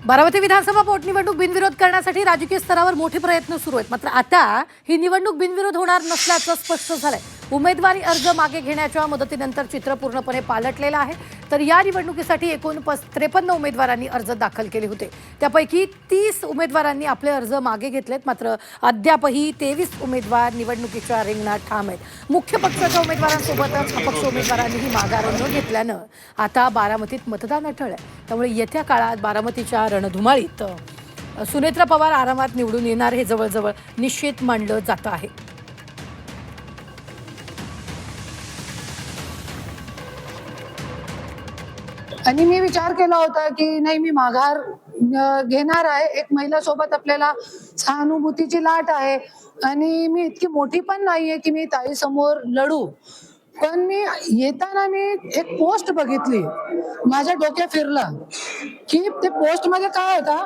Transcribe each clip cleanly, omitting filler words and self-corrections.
बारामती विधानसभा पोटनिवडणूक बिनविरोध करण्यासाठी राजकीय स्तरावर मोठे प्रयत्न सुरू आहेत. मात्र आता ही निवडणूक बिनविरोध होणार नसल्याचं स्पष्ट झालंय. उमेदवारी अर्ज मागे घेण्याच्या मुदतीनंतर चित्र पूर्णपणे पालटलेलं आहे. तर या निवडणुकीसाठी एकूण 53 उमेदवारांनी अर्ज दाखल केले होते. त्यापैकी 30 उमेदवारांनी आपले अर्ज मागे घेतलेत. मात्र अद्यापही 23 उमेदवार निवडणुकीच्या रिंगणात ठाम आहेत. मुख्य पक्षाच्या उमेदवारांसोबतच अपक्ष उमेदवारांनीही माघार न घेतल्यानं आता बारामतीत मतदान टळलंय. त्यामुळे येत्या काळात बारामतीच्या रणधुमाळीत सुनेत्रा पवार आरामात निवडून येणार हे जवळजवळ निश्चित मानलं जात आहे. आणि मी विचार केला होता की नाही, मी माघार घेणार आहे. एक महिला सोबत आपल्याला सहानुभूतीची लाट आहे आणि मी इतकी मोठी पण नाहीये की मी ताई समोर लढू. पण मी येताना मी एक पोस्ट बघितली, माझ्या डोक्यात फिरलं की ते पोस्ट मध्ये काय होता,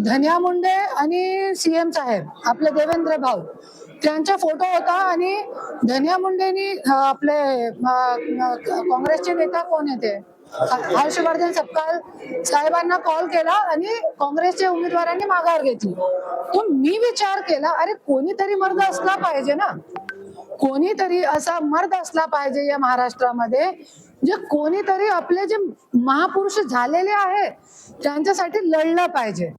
धन्या मुंडे आणि सीएम साहेब आपले देवेंद्र भाऊ त्यांचा फोटो होता. आणि धन्या मुंडेनी आपले काँग्रेसचे नेता कोण येते हर्षवर्धन सपकाळ साहेबांना कॉल केला आणि काँग्रेसच्या उमेदवारांनी माघार घेतली. तो मी विचार केला, अरे कोणीतरी मर्द असला पाहिजे ना, कोणीतरी असा मर्द असला पाहिजे या महाराष्ट्रामध्ये जे कोणीतरी आपले जे महापुरुष झालेले आहे त्यांच्यासाठी लढलं पाहिजे.